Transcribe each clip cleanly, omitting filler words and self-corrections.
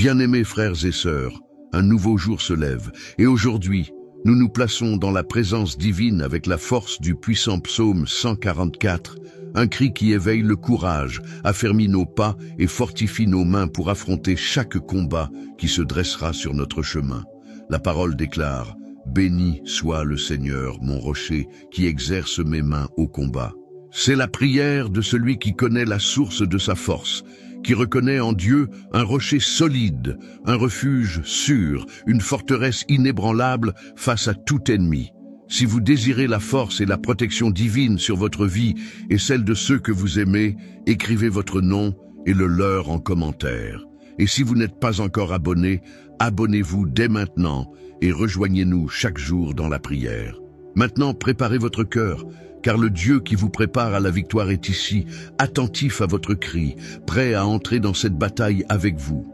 Bien-aimés frères et sœurs, un nouveau jour se lève, et aujourd'hui, nous nous plaçons dans la présence divine avec la force du puissant psaume 144, un cri qui éveille le courage, affermit nos pas et fortifie nos mains pour affronter chaque combat qui se dressera sur notre chemin. La parole déclare « Béni soit le Seigneur, mon rocher, qui exerce mes mains au combat ». C'est la prière de celui qui connaît la source de sa force, qui reconnaît en Dieu un rocher solide, un refuge sûr, une forteresse inébranlable face à tout ennemi. Si vous désirez la force et la protection divine sur votre vie et celle de ceux que vous aimez, écrivez votre nom et le leur en commentaire. Et si vous n'êtes pas encore abonné, abonnez-vous dès maintenant et rejoignez-nous chaque jour dans la prière. Maintenant, préparez votre cœur, car le Dieu qui vous prépare à la victoire est ici, attentif à votre cri, prêt à entrer dans cette bataille avec vous.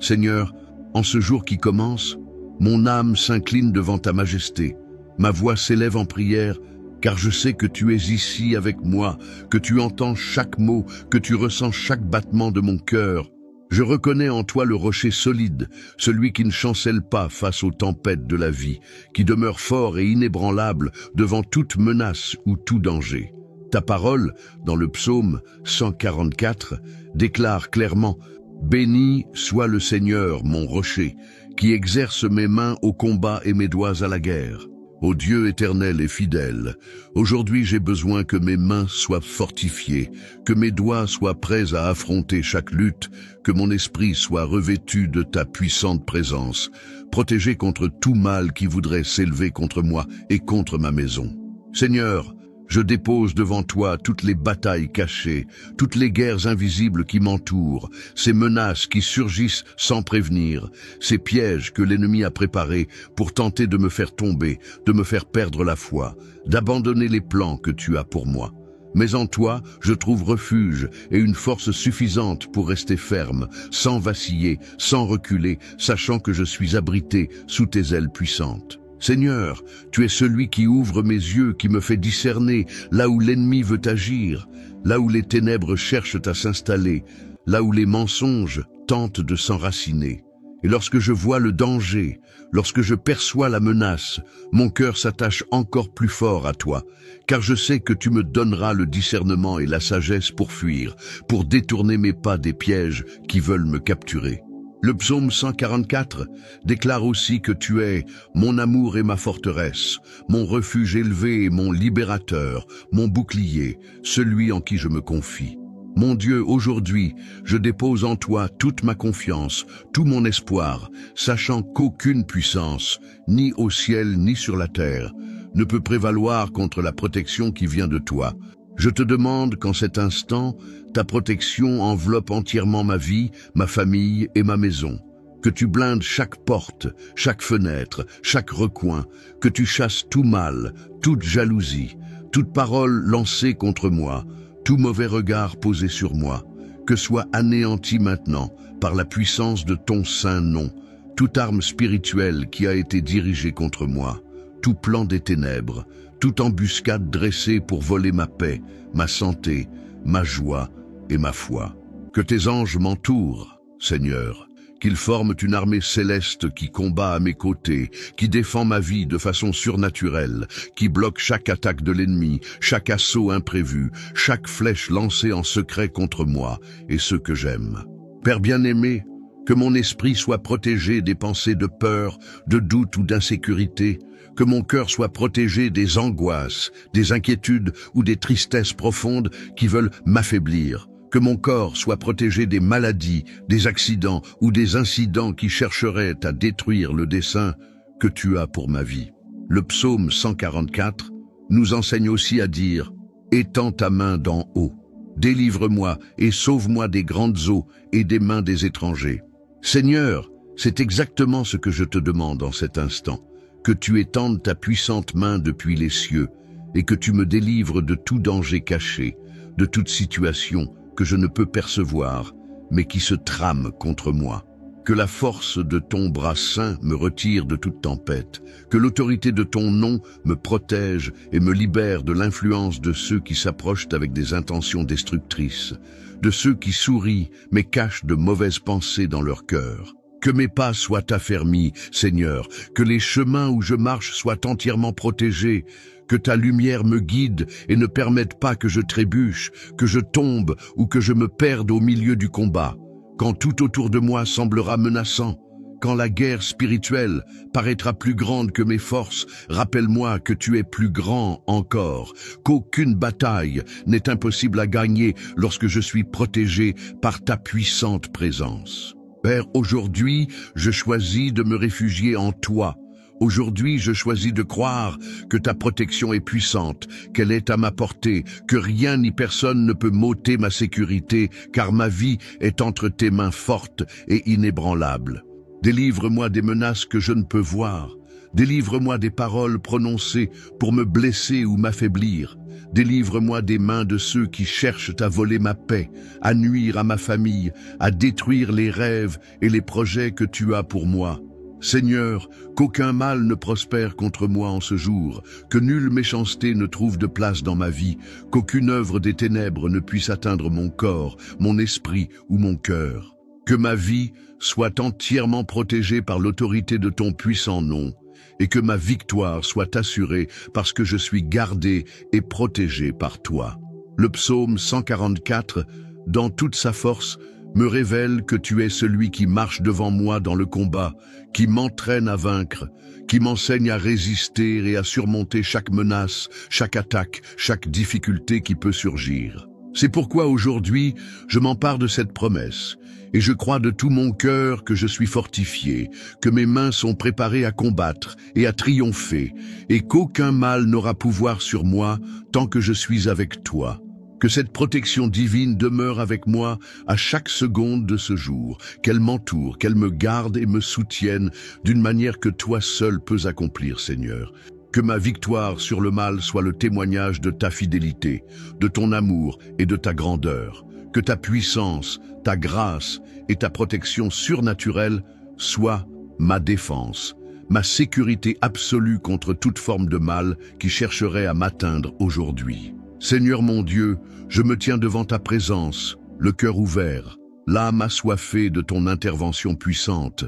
Seigneur, en ce jour qui commence, mon âme s'incline devant ta majesté. Ma voix s'élève en prière, car je sais que tu es ici avec moi, que tu entends chaque mot, que tu ressens chaque battement de mon cœur. Je reconnais en toi le rocher solide, celui qui ne chancelle pas face aux tempêtes de la vie, qui demeure fort et inébranlable devant toute menace ou tout danger. Ta parole, dans le psaume 144, déclare clairement « Béni soit le Seigneur, mon rocher, qui exerce mes mains au combat et mes doigts à la guerre. » Ô Dieu éternel et fidèle, aujourd'hui j'ai besoin que mes mains soient fortifiées, que mes doigts soient prêts à affronter chaque lutte, que mon esprit soit revêtu de ta puissante présence, protégé contre tout mal qui voudrait s'élever contre moi et contre ma maison. Seigneur, je dépose devant toi toutes les batailles cachées, toutes les guerres invisibles qui m'entourent, ces menaces qui surgissent sans prévenir, ces pièges que l'ennemi a préparés pour tenter de me faire tomber, de me faire perdre la foi, d'abandonner les plans que tu as pour moi. Mais en toi, je trouve refuge et une force suffisante pour rester ferme, sans vaciller, sans reculer, sachant que je suis abrité sous tes ailes puissantes. Seigneur, tu es celui qui ouvre mes yeux, qui me fait discerner là où l'ennemi veut agir, là où les ténèbres cherchent à s'installer, là où les mensonges tentent de s'enraciner. Et lorsque je vois le danger, lorsque je perçois la menace, mon cœur s'attache encore plus fort à toi, car je sais que tu me donneras le discernement et la sagesse pour fuir, pour détourner mes pas des pièges qui veulent me capturer. Le psaume 144 déclare aussi que tu es mon amour et ma forteresse, mon refuge élevé et mon libérateur, mon bouclier, celui en qui je me confie. Mon Dieu, aujourd'hui, je dépose en toi toute ma confiance, tout mon espoir, sachant qu'aucune puissance, ni au ciel ni sur la terre, ne peut prévaloir contre la protection qui vient de toi. Je te demande qu'en cet instant, ta protection enveloppe entièrement ma vie, ma famille et ma maison. Que tu blindes chaque porte, chaque fenêtre, chaque recoin, que tu chasses tout mal, toute jalousie, toute parole lancée contre moi, tout mauvais regard posé sur moi, que soit anéanti maintenant par la puissance de ton saint nom, toute arme spirituelle qui a été dirigée contre moi, tout plan des ténèbres, toute embuscade dressée pour voler ma paix, ma santé, ma joie et ma foi. Que tes anges m'entourent, Seigneur, qu'ils forment une armée céleste qui combat à mes côtés, qui défend ma vie de façon surnaturelle, qui bloque chaque attaque de l'ennemi, chaque assaut imprévu, chaque flèche lancée en secret contre moi et ceux que j'aime. Père bien-aimé, que mon esprit soit protégé des pensées de peur, de doute ou d'insécurité, que mon cœur soit protégé des angoisses, des inquiétudes ou des tristesses profondes qui veulent m'affaiblir, que mon corps soit protégé des maladies, des accidents ou des incidents qui chercheraient à détruire le dessein que tu as pour ma vie. Le psaume 144 nous enseigne aussi à dire « Étends ta main d'en haut, délivre-moi et sauve-moi des grandes eaux et des mains des étrangers. » Seigneur, c'est exactement ce que je te demande en cet instant, que tu étendes ta puissante main depuis les cieux et que tu me délivres de tout danger caché, de toute situation que je ne peux percevoir, mais qui se trame contre moi. Que la force de ton bras saint me retire de toute tempête, que l'autorité de ton nom me protège et me libère de l'influence de ceux qui s'approchent avec des intentions destructrices, de ceux qui sourient mais cachent de mauvaises pensées dans leur cœur. Que mes pas soient affermis, Seigneur, que les chemins où je marche soient entièrement protégés, que ta lumière me guide et ne permette pas que je trébuche, que je tombe ou que je me perde au milieu du combat. Quand tout autour de moi semblera menaçant, quand la guerre spirituelle paraîtra plus grande que mes forces, rappelle-moi que tu es plus grand encore, qu'aucune bataille n'est impossible à gagner lorsque je suis protégé par ta puissante présence. Père, aujourd'hui, je choisis de me réfugier en toi. Aujourd'hui, je choisis de croire que ta protection est puissante, qu'elle est à ma portée, que rien ni personne ne peut m'ôter ma sécurité, car ma vie est entre tes mains fortes et inébranlables. Délivre-moi des menaces que je ne peux voir. Délivre-moi des paroles prononcées pour me blesser ou m'affaiblir. Délivre-moi des mains de ceux qui cherchent à voler ma paix, à nuire à ma famille, à détruire les rêves et les projets que tu as pour moi. Seigneur, qu'aucun mal ne prospère contre moi en ce jour, que nulle méchanceté ne trouve de place dans ma vie, qu'aucune œuvre des ténèbres ne puisse atteindre mon corps, mon esprit ou mon cœur. Que ma vie soit entièrement protégée par l'autorité de ton puissant nom, et que ma victoire soit assurée parce que je suis gardé et protégé par toi. Le psaume 144, dans toute sa force, me révèle que tu es celui qui marche devant moi dans le combat, qui m'entraîne à vaincre, qui m'enseigne à résister et à surmonter chaque menace, chaque attaque, chaque difficulté qui peut surgir. C'est pourquoi aujourd'hui, je m'empare de cette promesse, et je crois de tout mon cœur que je suis fortifié, que mes mains sont préparées à combattre et à triompher, et qu'aucun mal n'aura pouvoir sur moi tant que je suis avec toi. Que cette protection divine demeure avec moi à chaque seconde de ce jour, qu'elle m'entoure, qu'elle me garde et me soutienne d'une manière que toi seul peux accomplir, Seigneur. Que ma victoire sur le mal soit le témoignage de ta fidélité, de ton amour et de ta grandeur. Que ta puissance, ta grâce et ta protection surnaturelle soient ma défense, ma sécurité absolue contre toute forme de mal qui chercherait à m'atteindre aujourd'hui. Seigneur mon Dieu, je me tiens devant ta présence, le cœur ouvert, l'âme assoiffée de ton intervention puissante,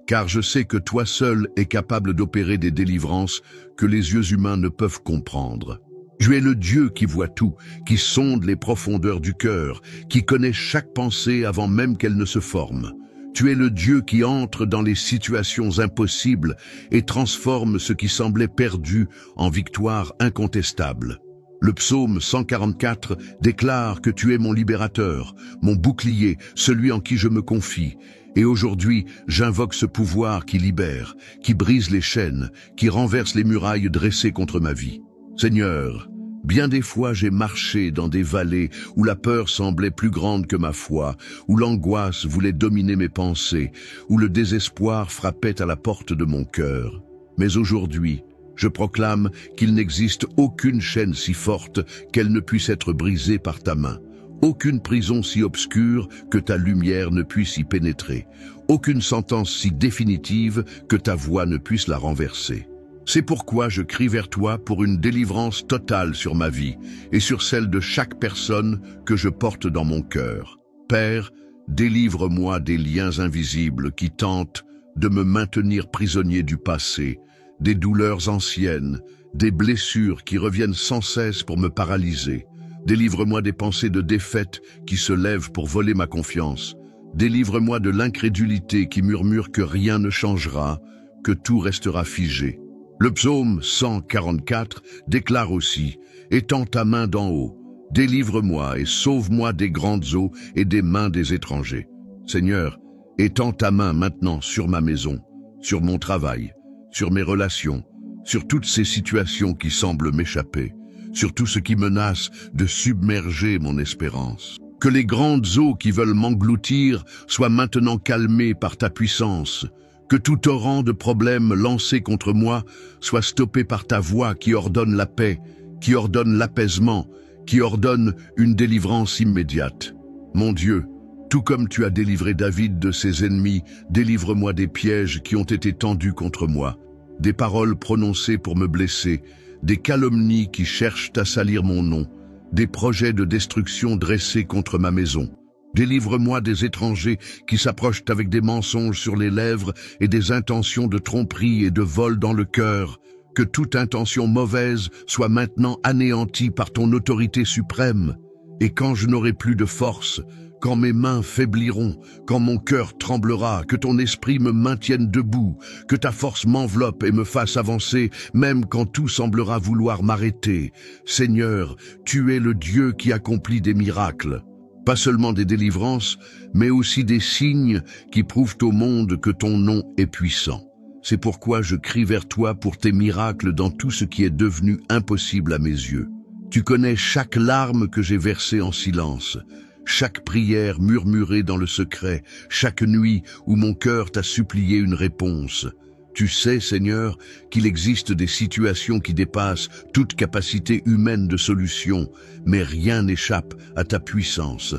car je sais que toi seul es capable d'opérer des délivrances que les yeux humains ne peuvent comprendre. Tu es le Dieu qui voit tout, qui sonde les profondeurs du cœur, qui connaît chaque pensée avant même qu'elle ne se forme. Tu es le Dieu qui entre dans les situations impossibles et transforme ce qui semblait perdu en victoire incontestable. Le psaume 144 déclare que tu es mon libérateur, mon bouclier, celui en qui je me confie. Et aujourd'hui, j'invoque ce pouvoir qui libère, qui brise les chaînes, qui renverse les murailles dressées contre ma vie. Seigneur, bien des fois j'ai marché dans des vallées où la peur semblait plus grande que ma foi, où l'angoisse voulait dominer mes pensées, où le désespoir frappait à la porte de mon cœur. Mais aujourd'hui, je proclame qu'il n'existe aucune chaîne si forte qu'elle ne puisse être brisée par ta main, aucune prison si obscure que ta lumière ne puisse y pénétrer, aucune sentence si définitive que ta voix ne puisse la renverser. C'est pourquoi je crie vers toi pour une délivrance totale sur ma vie et sur celle de chaque personne que je porte dans mon cœur. Père, délivre-moi des liens invisibles qui tentent de me maintenir prisonnier du passé, des douleurs anciennes, des blessures qui reviennent sans cesse pour me paralyser. Délivre-moi des pensées de défaite qui se lèvent pour voler ma confiance. Délivre-moi de l'incrédulité qui murmure que rien ne changera, que tout restera figé. Le psaume 144 déclare aussi « Étends ta main d'en haut, délivre-moi et sauve-moi des grandes eaux et des mains des étrangers. » Seigneur, étends ta main maintenant sur ma maison, sur mon travail, sur mes relations, sur toutes ces situations qui semblent m'échapper, sur tout ce qui menace de submerger mon espérance. Que les grandes eaux qui veulent m'engloutir soient maintenant calmées par ta puissance, que tout torrent de problèmes lancés contre moi soit stoppé par ta voix qui ordonne la paix, qui ordonne l'apaisement, qui ordonne une délivrance immédiate. Mon Dieu, Tout comme tu as délivré David de ses ennemis, délivre-moi des pièges qui ont été tendus contre moi, des paroles prononcées pour me blesser, des calomnies qui cherchent à salir mon nom, des projets de destruction dressés contre ma maison. Délivre-moi des étrangers qui s'approchent avec des mensonges sur les lèvres et des intentions de tromperie et de vol dans le cœur. Que toute intention mauvaise soit maintenant anéantie par ton autorité suprême. Et quand je n'aurai plus de force, quand mes mains faibliront, quand mon cœur tremblera, que ton esprit me maintienne debout, que ta force m'enveloppe et me fasse avancer, même quand tout semblera vouloir m'arrêter. Seigneur, tu es le Dieu qui accomplit des miracles. Pas seulement des délivrances, mais aussi des signes qui prouvent au monde que ton nom est puissant. C'est pourquoi je crie vers toi pour tes miracles dans tout ce qui est devenu impossible à mes yeux. Tu connais chaque larme que j'ai versée en silence, chaque prière murmurée dans le secret, chaque nuit où mon cœur t'a supplié une réponse. Tu sais, Seigneur, qu'il existe des situations qui dépassent toute capacité humaine de solution, mais rien n'échappe à ta puissance.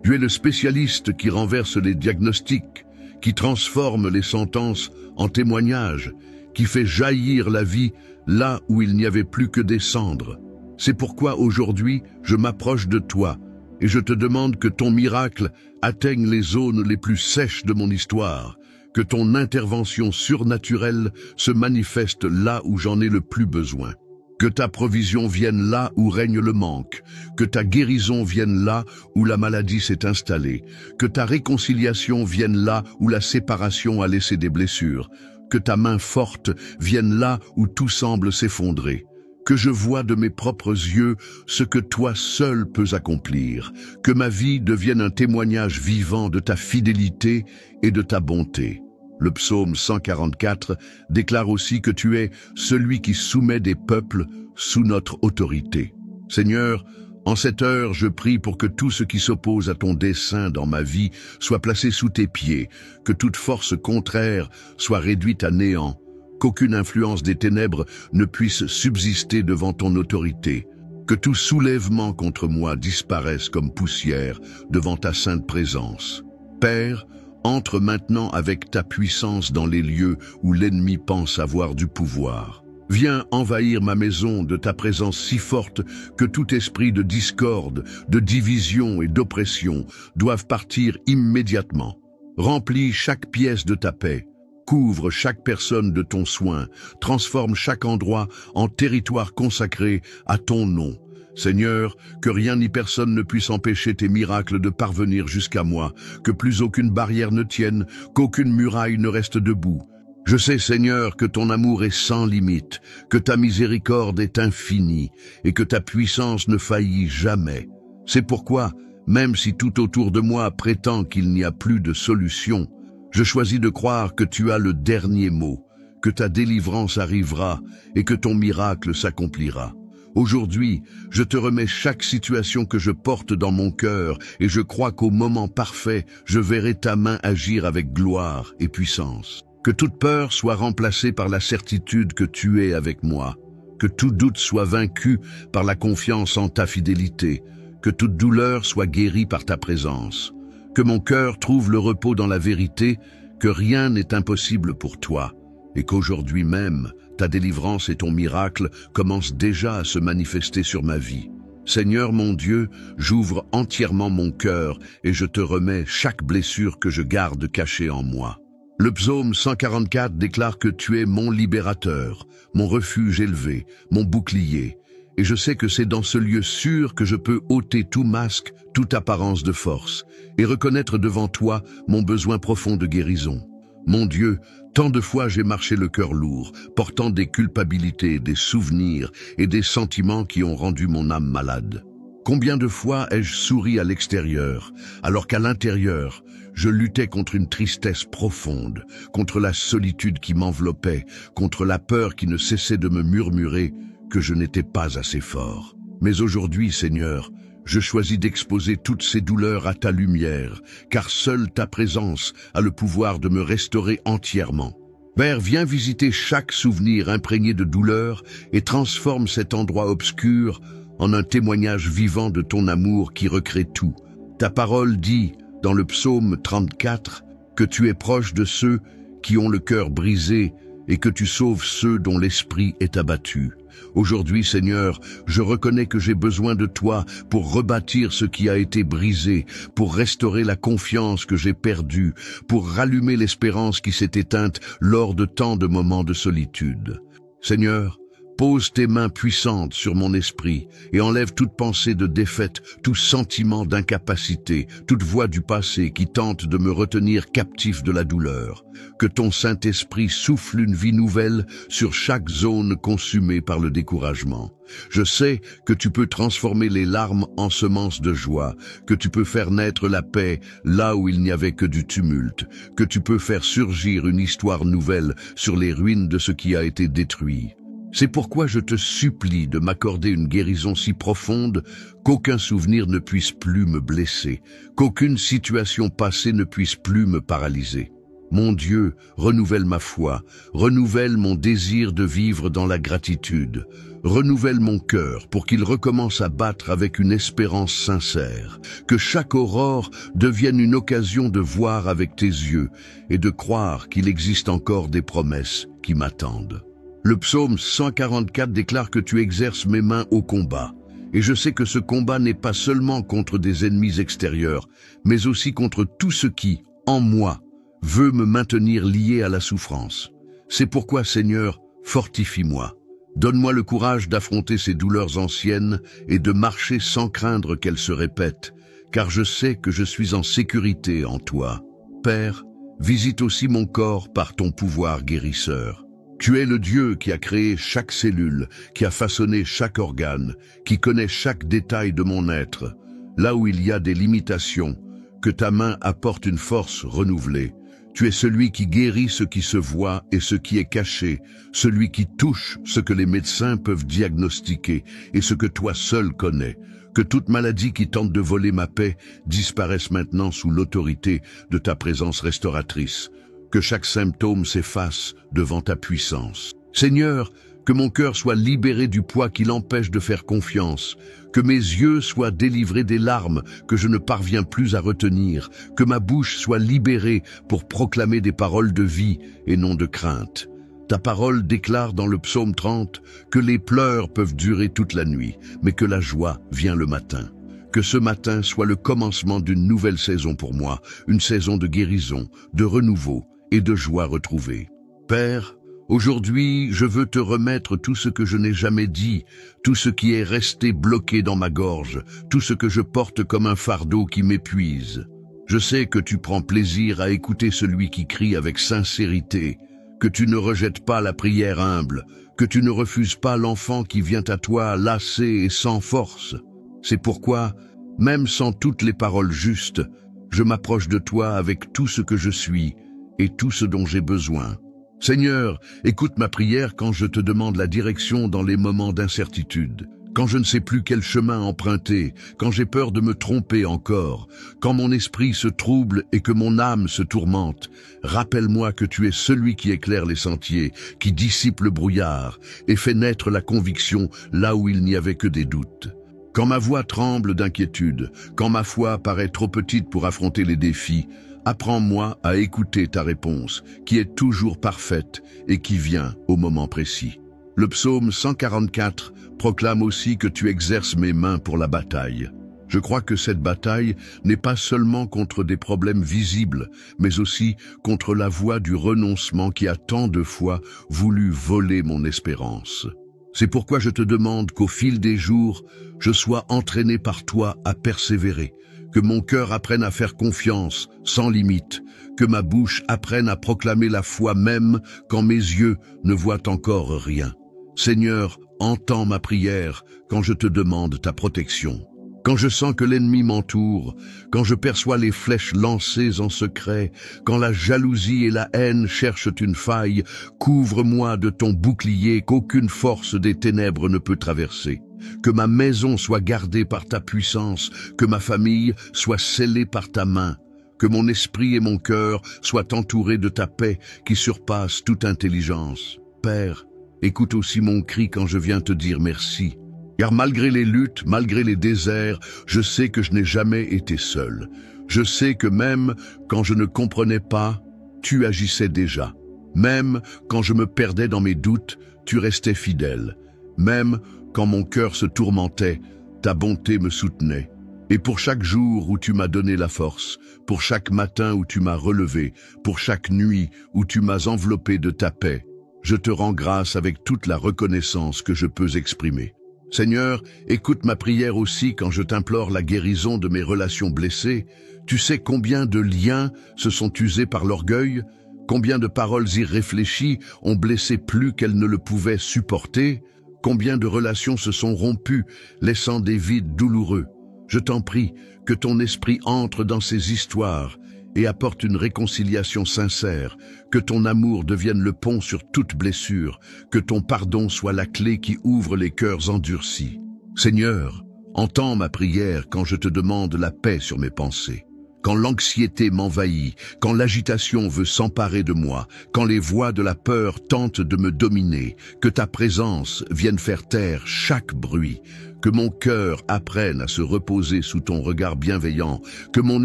Tu es le spécialiste qui renverse les diagnostics, qui transforme les sentences en témoignages, qui fait jaillir la vie là où il n'y avait plus que des cendres. C'est pourquoi aujourd'hui, je m'approche de toi et je te demande que ton miracle atteigne les zones les plus sèches de mon histoire, que ton intervention surnaturelle se manifeste là où j'en ai le plus besoin. Que ta provision vienne là où règne le manque, que ta guérison vienne là où la maladie s'est installée, que ta réconciliation vienne là où la séparation a laissé des blessures, que ta main forte vienne là où tout semble s'effondrer. Que je vois de mes propres yeux ce que toi seul peux accomplir, que ma vie devienne un témoignage vivant de ta fidélité et de ta bonté. Le psaume 144 déclare aussi que tu es celui qui soumet des peuples sous notre autorité. Seigneur, en cette heure, je prie pour que tout ce qui s'oppose à ton dessein dans ma vie soit placé sous tes pieds, que toute force contraire soit réduite à néant, qu'aucune influence des ténèbres ne puisse subsister devant ton autorité, que tout soulèvement contre moi disparaisse comme poussière devant ta sainte présence. Père, entre maintenant avec ta puissance dans les lieux où l'ennemi pense avoir du pouvoir. Viens envahir ma maison de ta présence si forte que tout esprit de discorde, de division et d'oppression doivent partir immédiatement. Remplis chaque pièce de ta paix. Couvre chaque personne de ton soin, transforme chaque endroit en territoire consacré à ton nom. Seigneur, que rien ni personne ne puisse empêcher tes miracles de parvenir jusqu'à moi, que plus aucune barrière ne tienne, qu'aucune muraille ne reste debout. Je sais, Seigneur, que ton amour est sans limite, que ta miséricorde est infinie et que ta puissance ne faillit jamais. C'est pourquoi, même si tout autour de moi prétend qu'il n'y a plus de solution, je choisis de croire que tu as le dernier mot, que ta délivrance arrivera et que ton miracle s'accomplira. Aujourd'hui, je te remets chaque situation que je porte dans mon cœur et je crois qu'au moment parfait, je verrai ta main agir avec gloire et puissance. Que toute peur soit remplacée par la certitude que tu es avec moi, que tout doute soit vaincu par la confiance en ta fidélité, que toute douleur soit guérie par ta présence. Que mon cœur trouve le repos dans la vérité, que rien n'est impossible pour toi, et qu'aujourd'hui même, ta délivrance et ton miracle commencent déjà à se manifester sur ma vie. Seigneur mon Dieu, j'ouvre entièrement mon cœur et je te remets chaque blessure que je garde cachée en moi. Le psaume 144 déclare que tu es mon libérateur, mon refuge élevé, mon bouclier. Et je sais que c'est dans ce lieu sûr que je peux ôter tout masque, toute apparence de force, et reconnaître devant toi mon besoin profond de guérison. Mon Dieu, tant de fois j'ai marché le cœur lourd, portant des culpabilités, des souvenirs et des sentiments qui ont rendu mon âme malade. Combien de fois ai-je souri à l'extérieur, alors qu'à l'intérieur, je luttais contre une tristesse profonde, contre la solitude qui m'enveloppait, contre la peur qui ne cessait de me murmurer que je n'étais pas assez fort. Mais aujourd'hui, Seigneur, je choisis d'exposer toutes ces douleurs à ta lumière, car seule ta présence a le pouvoir de me restaurer entièrement. Père, viens visiter chaque souvenir imprégné de douleur et transforme cet endroit obscur en un témoignage vivant de ton amour qui recrée tout. Ta parole dit dans le psaume 34, que tu es proche de ceux qui ont le cœur brisé et que tu sauves ceux dont l'esprit est abattu. Aujourd'hui, Seigneur, je reconnais que j'ai besoin de toi pour rebâtir ce qui a été brisé, pour restaurer la confiance que j'ai perdue, pour rallumer l'espérance qui s'est éteinte lors de tant de moments de solitude. Seigneur, pose tes mains puissantes sur mon esprit et enlève toute pensée de défaite, tout sentiment d'incapacité, toute voix du passé qui tente de me retenir captif de la douleur. Que ton Saint-Esprit souffle une vie nouvelle sur chaque zone consumée par le découragement. Je sais que tu peux transformer les larmes en semences de joie, que tu peux faire naître la paix là où il n'y avait que du tumulte, que tu peux faire surgir une histoire nouvelle sur les ruines de ce qui a été détruit. C'est pourquoi je te supplie de m'accorder une guérison si profonde qu'aucun souvenir ne puisse plus me blesser, qu'aucune situation passée ne puisse plus me paralyser. Mon Dieu, renouvelle ma foi, renouvelle mon désir de vivre dans la gratitude, renouvelle mon cœur pour qu'il recommence à battre avec une espérance sincère, que chaque aurore devienne une occasion de voir avec tes yeux et de croire qu'il existe encore des promesses qui m'attendent. Le psaume 144 déclare que tu exerces mes mains au combat. Et je sais que ce combat n'est pas seulement contre des ennemis extérieurs, mais aussi contre tout ce qui, en moi, veut me maintenir lié à la souffrance. C'est pourquoi, Seigneur, fortifie-moi. Donne-moi le courage d'affronter ces douleurs anciennes et de marcher sans craindre qu'elles se répètent, car je sais que je suis en sécurité en toi. Père, visite aussi mon corps par ton pouvoir guérisseur. Tu es le Dieu qui a créé chaque cellule, qui a façonné chaque organe, qui connaît chaque détail de mon être. Là où il y a des limitations, que ta main apporte une force renouvelée. Tu es celui qui guérit ce qui se voit et ce qui est caché, celui qui touche ce que les médecins peuvent diagnostiquer et ce que toi seul connais. Que toute maladie qui tente de voler ma paix disparaisse maintenant sous l'autorité de ta présence restauratrice. Que chaque symptôme s'efface devant ta puissance. Seigneur, que mon cœur soit libéré du poids qui l'empêche de faire confiance, que mes yeux soient délivrés des larmes que je ne parviens plus à retenir, que ma bouche soit libérée pour proclamer des paroles de vie et non de crainte. Ta parole déclare dans le psaume 30 que les pleurs peuvent durer toute la nuit, mais que la joie vient le matin. Que ce matin soit le commencement d'une nouvelle saison pour moi, une saison de guérison, de renouveau et de joie retrouvée. Père, aujourd'hui, je veux te remettre tout ce que je n'ai jamais dit, tout ce qui est resté bloqué dans ma gorge, tout ce que je porte comme un fardeau qui m'épuise. Je sais que tu prends plaisir à écouter celui qui crie avec sincérité, que tu ne rejettes pas la prière humble, que tu ne refuses pas l'enfant qui vient à toi lassé et sans force. C'est pourquoi, même sans toutes les paroles justes, je m'approche de toi avec tout ce que je suis et tout ce dont j'ai besoin. Seigneur, écoute ma prière quand je te demande la direction dans les moments d'incertitude, quand je ne sais plus quel chemin emprunter, quand j'ai peur de me tromper encore, quand mon esprit se trouble et que mon âme se tourmente. Rappelle-moi que tu es celui qui éclaire les sentiers, qui dissipe le brouillard et fait naître la conviction là où il n'y avait que des doutes. Quand ma voix tremble d'inquiétude, quand ma foi paraît trop petite pour affronter les défis, apprends-moi à écouter ta réponse, qui est toujours parfaite et qui vient au moment précis. Le psaume 144 proclame aussi que tu exerces mes mains pour la bataille. Je crois que cette bataille n'est pas seulement contre des problèmes visibles, mais aussi contre la voie du renoncement qui a tant de fois voulu voler mon espérance. C'est pourquoi je te demande qu'au fil des jours, je sois entraîné par toi à persévérer, que mon cœur apprenne à faire confiance sans limite, que ma bouche apprenne à proclamer la foi même quand mes yeux ne voient encore rien. Seigneur, entends ma prière quand je te demande ta protection. Quand je sens que l'ennemi m'entoure, quand je perçois les flèches lancées en secret, quand la jalousie et la haine cherchent une faille, couvre-moi de ton bouclier qu'aucune force des ténèbres ne peut traverser. Que ma maison soit gardée par ta puissance, que ma famille soit scellée par ta main, que mon esprit et mon cœur soient entourés de ta paix qui surpasse toute intelligence. Père, écoute aussi mon cri quand je viens te dire merci. Car malgré les luttes, malgré les déserts, je sais que je n'ai jamais été seul. Je sais que même quand je ne comprenais pas, tu agissais déjà. Même quand je me perdais dans mes doutes, tu restais fidèle. Même quand mon cœur se tourmentait, ta bonté me soutenait. Et pour chaque jour où tu m'as donné la force, pour chaque matin où tu m'as relevé, pour chaque nuit où tu m'as enveloppé de ta paix, je te rends grâce avec toute la reconnaissance que je peux exprimer. Seigneur, écoute ma prière aussi quand je t'implore la guérison de mes relations blessées. Tu sais combien de liens se sont usés par l'orgueil, combien de paroles irréfléchies ont blessé plus qu'elles ne le pouvaient supporter, combien de relations se sont rompues, laissant des vides douloureux. Je t'en prie, que ton esprit entre dans ces histoires et apporte une réconciliation sincère, que ton amour devienne le pont sur toute blessure, que ton pardon soit la clé qui ouvre les cœurs endurcis. Seigneur, entends ma prière quand je te demande la paix sur mes pensées. Quand l'anxiété m'envahit, quand l'agitation veut s'emparer de moi, quand les voix de la peur tentent de me dominer, que ta présence vienne faire taire chaque bruit, que mon cœur apprenne à se reposer sous ton regard bienveillant, que mon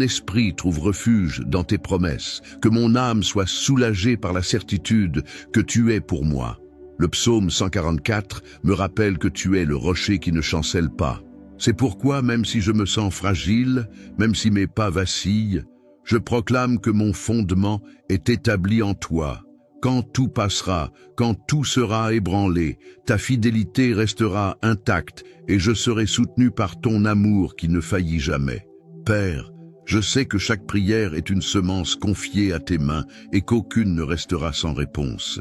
esprit trouve refuge dans tes promesses, que mon âme soit soulagée par la certitude que tu es pour moi. Le psaume 144 me rappelle que tu es le rocher qui ne chancelle pas. C'est pourquoi, même si je me sens fragile, même si mes pas vacillent, je proclame que mon fondement est établi en toi. Quand tout passera, quand tout sera ébranlé, ta fidélité restera intacte et je serai soutenu par ton amour qui ne faillit jamais. Père, je sais que chaque prière est une semence confiée à tes mains et qu'aucune ne restera sans réponse.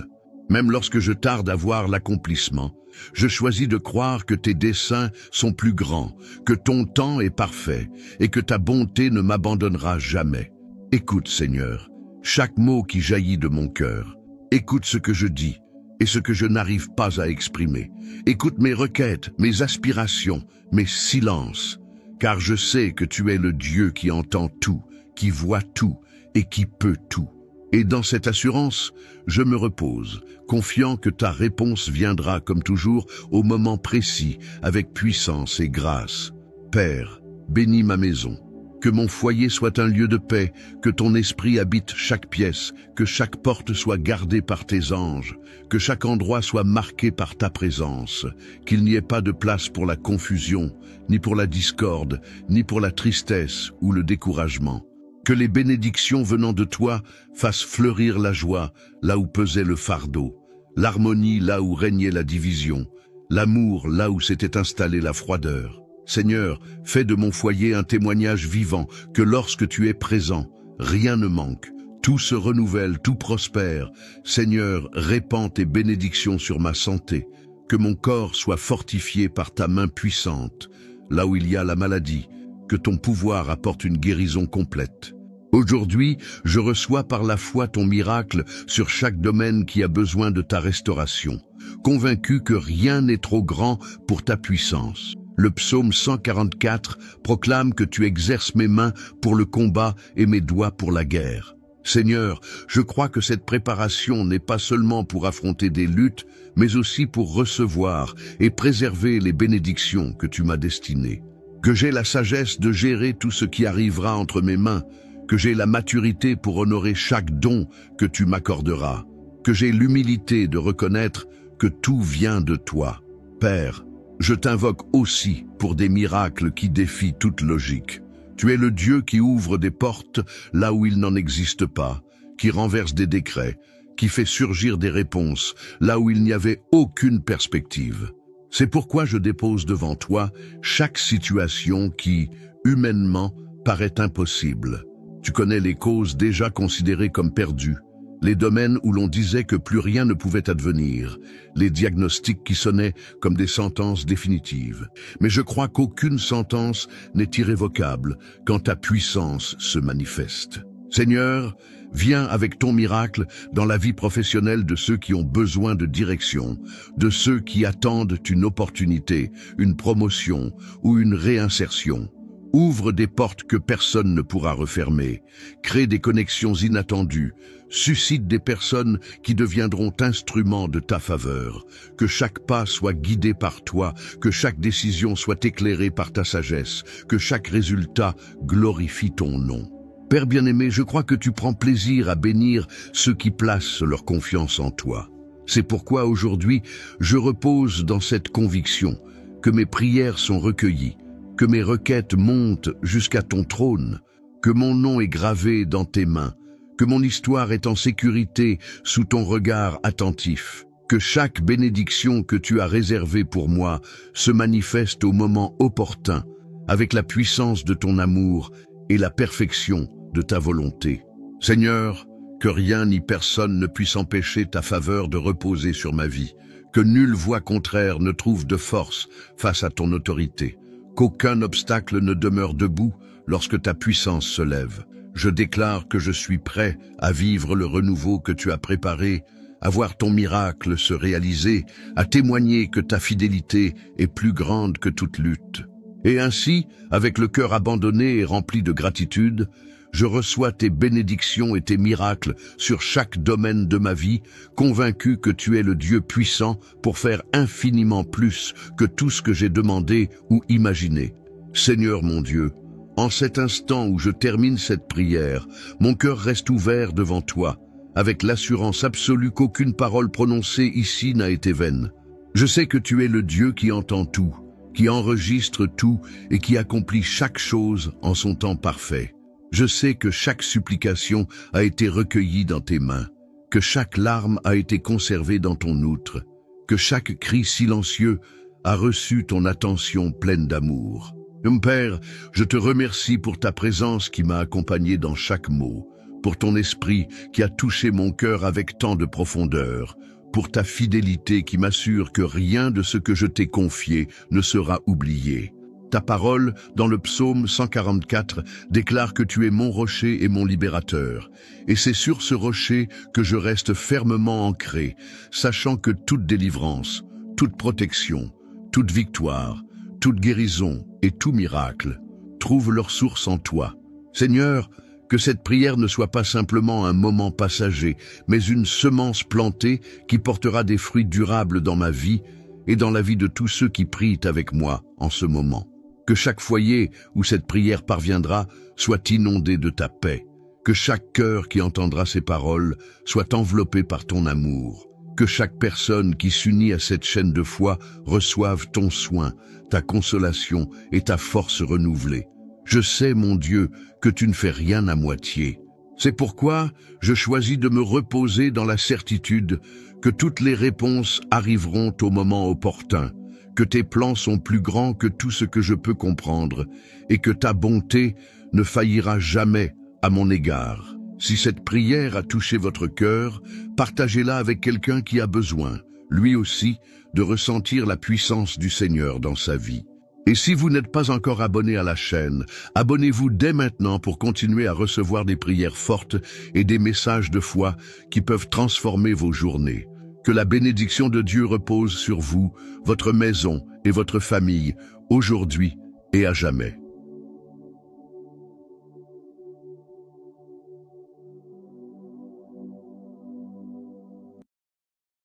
Même lorsque je tarde à voir l'accomplissement, je choisis de croire que tes desseins sont plus grands, que ton temps est parfait et que ta bonté ne m'abandonnera jamais. Écoute, Seigneur, chaque mot qui jaillit de mon cœur. Écoute ce que je dis et ce que je n'arrive pas à exprimer. Écoute mes requêtes, mes aspirations, mes silences, car je sais que tu es le Dieu qui entend tout, qui voit tout et qui peut tout. Et dans cette assurance, je me repose, confiant que ta réponse viendra comme toujours au moment précis, avec puissance et grâce. Père, bénis ma maison. Que mon foyer soit un lieu de paix, que ton esprit habite chaque pièce, que chaque porte soit gardée par tes anges, que chaque endroit soit marqué par ta présence, qu'il n'y ait pas de place pour la confusion, ni pour la discorde, ni pour la tristesse ou le découragement. Que les bénédictions venant de toi fassent fleurir la joie là où pesait le fardeau, l'harmonie là où régnait la division, l'amour là où s'était installée la froideur. Seigneur, fais de mon foyer un témoignage vivant, que lorsque tu es présent, rien ne manque, tout se renouvelle, tout prospère. Seigneur, répands tes bénédictions sur ma santé, que mon corps soit fortifié par ta main puissante, là où il y a la maladie, que ton pouvoir apporte une guérison complète. Aujourd'hui, je reçois par la foi ton miracle sur chaque domaine qui a besoin de ta restauration, convaincu que rien n'est trop grand pour ta puissance. Le psaume 144 proclame que tu exerces mes mains pour le combat et mes doigts pour la guerre. Seigneur, je crois que cette préparation n'est pas seulement pour affronter des luttes, mais aussi pour recevoir et préserver les bénédictions que tu m'as destinées. Que j'ai la sagesse de gérer tout ce qui arrivera entre mes mains, que j'ai la maturité pour honorer chaque don que tu m'accorderas, que j'ai l'humilité de reconnaître que tout vient de toi. Père, je t'invoque aussi pour des miracles qui défient toute logique. Tu es le Dieu qui ouvre des portes là où il n'en existe pas, qui renverse des décrets, qui fait surgir des réponses là où il n'y avait aucune perspective. C'est pourquoi je dépose devant toi chaque situation qui, humainement, paraît impossible. Tu connais les causes déjà considérées comme perdues, les domaines où l'on disait que plus rien ne pouvait advenir, les diagnostics qui sonnaient comme des sentences définitives. Mais je crois qu'aucune sentence n'est irrévocable quand ta puissance se manifeste. Seigneur, viens avec ton miracle dans la vie professionnelle de ceux qui ont besoin de direction, de ceux qui attendent une opportunité, une promotion ou une réinsertion. Ouvre des portes que personne ne pourra refermer. Crée des connexions inattendues. Suscite des personnes qui deviendront instruments de ta faveur. Que chaque pas soit guidé par toi, que chaque décision soit éclairée par ta sagesse, que chaque résultat glorifie ton nom. Père bien-aimé, je crois que tu prends plaisir à bénir ceux qui placent leur confiance en toi. C'est pourquoi aujourd'hui, je repose dans cette conviction que mes prières sont recueillies, que mes requêtes montent jusqu'à ton trône, que mon nom est gravé dans tes mains, que mon histoire est en sécurité sous ton regard attentif, que chaque bénédiction que tu as réservée pour moi se manifeste au moment opportun, avec la puissance de ton amour et la perfection de ta volonté. Seigneur, que rien ni personne ne puisse empêcher ta faveur de reposer sur ma vie, que nulle voie contraire ne trouve de force face à ton autorité, qu'aucun obstacle ne demeure debout lorsque ta puissance se lève. Je déclare que je suis prêt à vivre le renouveau que tu as préparé, à voir ton miracle se réaliser, à témoigner que ta fidélité est plus grande que toute lutte. Et ainsi, avec le cœur abandonné et rempli de gratitude, je reçois tes bénédictions et tes miracles sur chaque domaine de ma vie, convaincu que tu es le Dieu puissant pour faire infiniment plus que tout ce que j'ai demandé ou imaginé. Seigneur mon Dieu, en cet instant où je termine cette prière, mon cœur reste ouvert devant toi, avec l'assurance absolue qu'aucune parole prononcée ici n'a été vaine. Je sais que tu es le Dieu qui entend tout, qui enregistre tout et qui accomplit chaque chose en son temps parfait. Je sais que chaque supplication a été recueillie dans tes mains, que chaque larme a été conservée dans ton outre, que chaque cri silencieux a reçu ton attention pleine d'amour. Mon Père, je te remercie pour ta présence qui m'a accompagné dans chaque mot, pour ton esprit qui a touché mon cœur avec tant de profondeur, pour ta fidélité qui m'assure que rien de ce que je t'ai confié ne sera oublié. Ta parole, dans le psaume 144, déclare que tu es mon rocher et mon libérateur. Et c'est sur ce rocher que je reste fermement ancré, sachant que toute délivrance, toute protection, toute victoire, toute guérison et tout miracle trouvent leur source en toi. Seigneur, que cette prière ne soit pas simplement un moment passager, mais une semence plantée qui portera des fruits durables dans ma vie et dans la vie de tous ceux qui prient avec moi en ce moment. Que chaque foyer où cette prière parviendra soit inondé de ta paix. Que chaque cœur qui entendra ces paroles soit enveloppé par ton amour. Que chaque personne qui s'unit à cette chaîne de foi reçoive ton soin, ta consolation et ta force renouvelée. Je sais, mon Dieu, que tu ne fais rien à moitié. C'est pourquoi je choisis de me reposer dans la certitude que toutes les réponses arriveront au moment opportun, que tes plans sont plus grands que tout ce que je peux comprendre, et que ta bonté ne faillira jamais à mon égard. Si cette prière a touché votre cœur, partagez-la avec quelqu'un qui a besoin, lui aussi, de ressentir la puissance du Seigneur dans sa vie. Et si vous n'êtes pas encore abonné à la chaîne, abonnez-vous dès maintenant pour continuer à recevoir des prières fortes et des messages de foi qui peuvent transformer vos journées. Que la bénédiction de Dieu repose sur vous, votre maison et votre famille, aujourd'hui et à jamais.